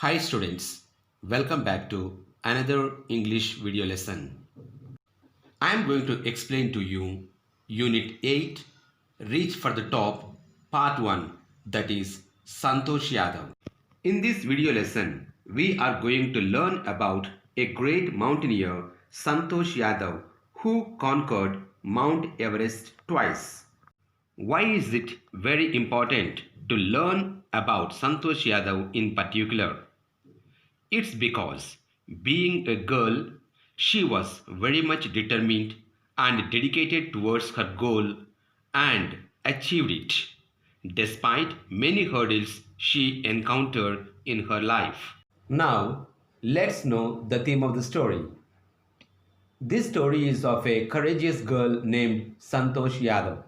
Hi students, welcome back to another English video lesson. I am going to explain to you Unit 8, Reach for the Top, Part 1, that is Santosh Yadav. In this video lesson, we are going to learn about a great mountaineer, Santosh Yadav, who conquered Mount Everest twice. Why is it very important to learn about Santosh Yadav in particular? It's because, being a girl, she was very much determined and dedicated towards her goal and achieved it, despite many hurdles she encountered in her life. Now, let's know the theme of the story. This story is of a courageous girl named Santosh Yadav.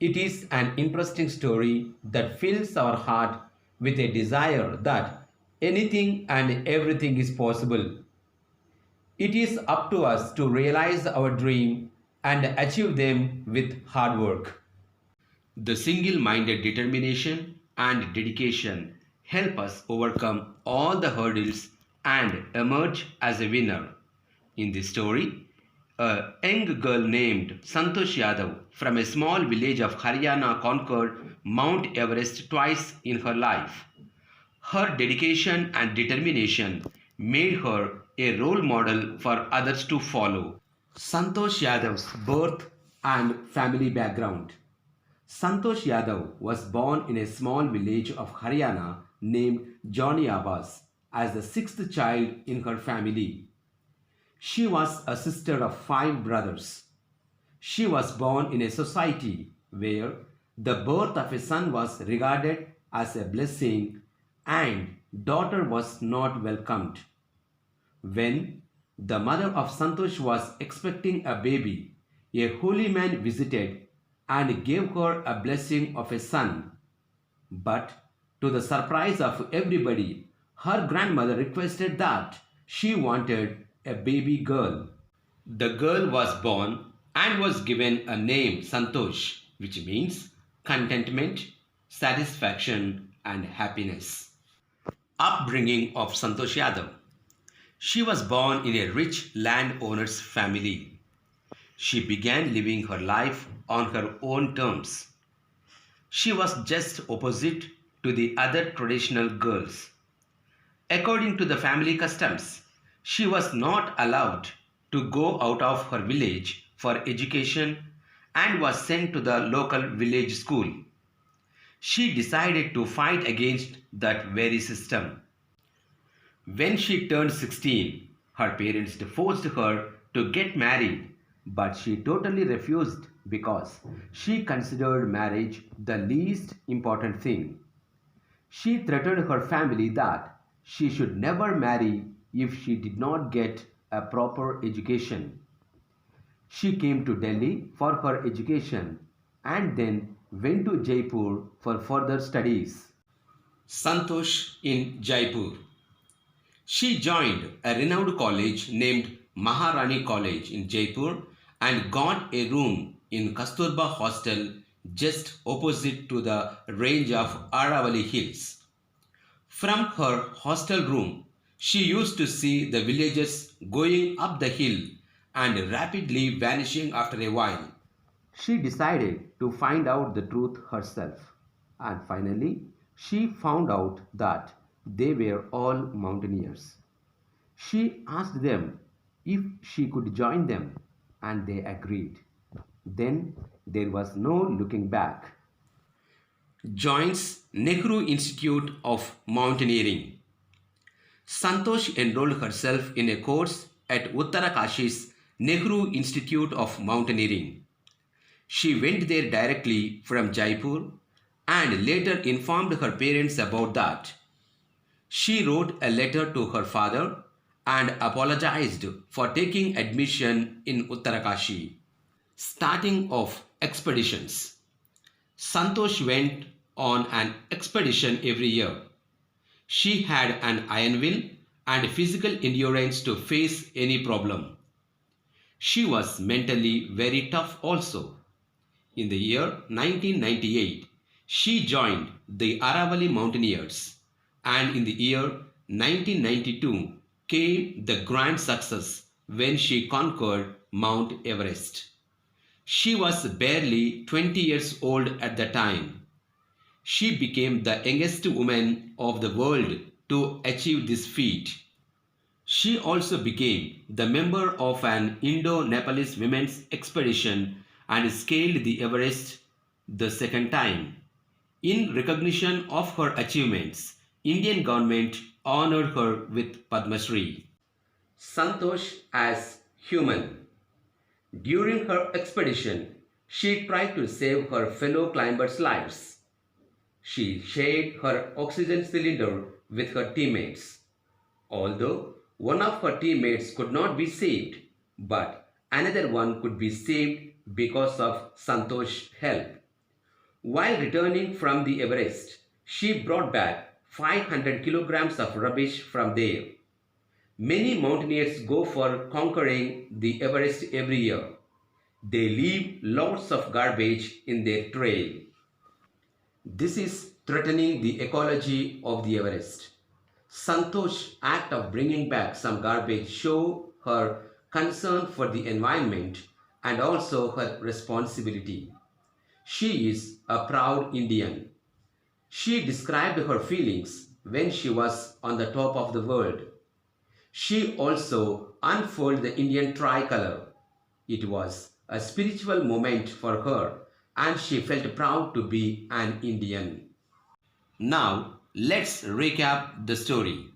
It is an interesting story that fills our heart with a desire that anything and everything is possible. It is up to us to realize our dream and achieve them with hard work. The single-minded determination and dedication help us overcome all the hurdles and emerge as a winner. In this story, a young girl named Santosh Yadav from a small village of Haryana conquered Mount Everest twice in her life. Her dedication and determination made her a role model for others to follow. Santosh Yadav's birth and family background. Santosh Yadav was born in a small village of Haryana named Johnny Abbas as the sixth child in her family. She was a sister of 5 brothers. She was born in a society where the birth of a son was regarded as a blessing and daughter was not welcomed. When the mother of Santosh was expecting a baby, a holy man visited and gave her a blessing of a son. But to the surprise of everybody, her grandmother requested that she wanted a baby girl. The girl was born and was given a name Santosh, which means contentment, satisfaction and happiness. Upbringing of Santosh Yadav. She was born in a rich landowner's family. She began living her life on her own terms. She was just opposite to the other traditional girls. According to the family customs, she was not allowed to go out of her village for education and was sent to the local village school. She decided to fight against that very system. When she turned 16, her parents forced her to get married, but she totally refused because she considered marriage the least important thing. She threatened her family that she should never marry if she did not get a proper education. She came to Delhi for her education and then went to Jaipur for further studies. Santosh in Jaipur. She joined a renowned college named Maharani College in Jaipur and got a room in Kasturba Hostel just opposite to the range of Aravalli Hills. From her hostel room, she used to see the villagers going up the hill and rapidly vanishing after a while. She decided to find out the truth herself, and finally she found out that they were all mountaineers. She asked them if she could join them and they agreed. Then there was no looking back. Joins Nehru Institute of Mountaineering. Santosh enrolled herself in a course at Uttarakashi's Nehru Institute of Mountaineering. She went there directly from Jaipur and later informed her parents about that. She wrote a letter to her father and apologized for taking admission in Uttarakashi. Starting of expeditions. Santosh went on an expedition every year. She had an iron will and physical endurance to face any problem. She was mentally very tough also. In the year 1998, she joined the Aravalli Mountaineers. And in the year 1992 came the grand success when she conquered Mount Everest. She was barely 20 years old at the time. She became the youngest woman of the world to achieve this feat. She also became the member of an Indo-Nepalese women's expedition and scaled the Everest the second time. In recognition of her achievements, Indian government honored her with Padma Shri. Santosh as human. During her expedition, she tried to save her fellow climbers' lives. She shared her oxygen cylinder with her teammates. Although one of her teammates could not be saved, but another one could be saved because of Santosh's help. While returning from the Everest, she brought back 500 kilograms of rubbish from there. Many mountaineers go for conquering the Everest every year. They leave lots of garbage in their trail. This is threatening the ecology of the Everest. Santosh's act of bringing back some garbage show her concern for the environment and also her responsibility. She is a proud Indian. She described her feelings when she was on the top of the world. She also unfurled the Indian tricolor. It was a spiritual moment for her and she felt proud to be an Indian. Now, let's recap the story.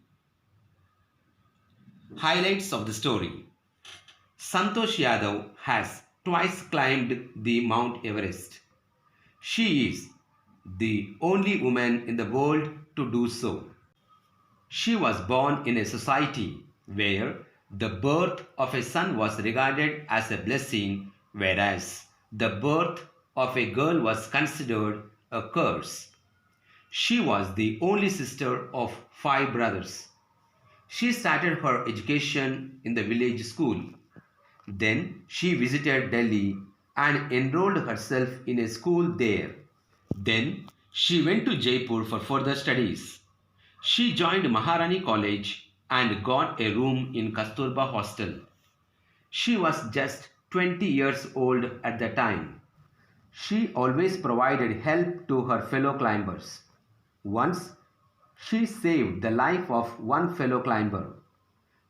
Highlights of the story. Santosh Yadav has twice climbed the Mount Everest. She is the only woman in the world to do so. She was born in a society where the birth of a son was regarded as a blessing, whereas the birth of a girl was considered a curse. She was the only sister of 5 brothers. She started her education in the village school. Then she visited Delhi and enrolled herself in a school there. Then she went to Jaipur for further studies. She joined Maharani College and got a room in Kasturba Hostel. She was just 20 years old at the time. She always provided help to her fellow climbers. Once, she saved the life of one fellow climber.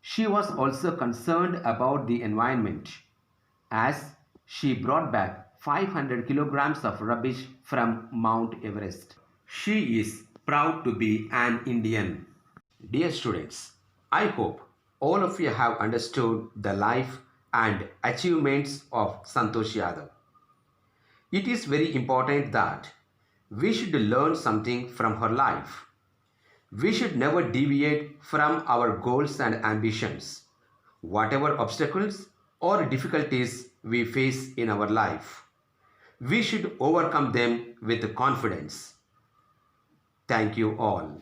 She was also concerned about the environment, as she brought back 500 kilograms of rubbish from Mount Everest. She is proud to be an Indian. Dear students, I hope all of you have understood the life and achievements of Santosh Yadav. It is very important that we should learn something from her life. We should never deviate from our goals and ambitions, whatever obstacles or difficulties we face in our life. We should overcome them with confidence. Thank you all.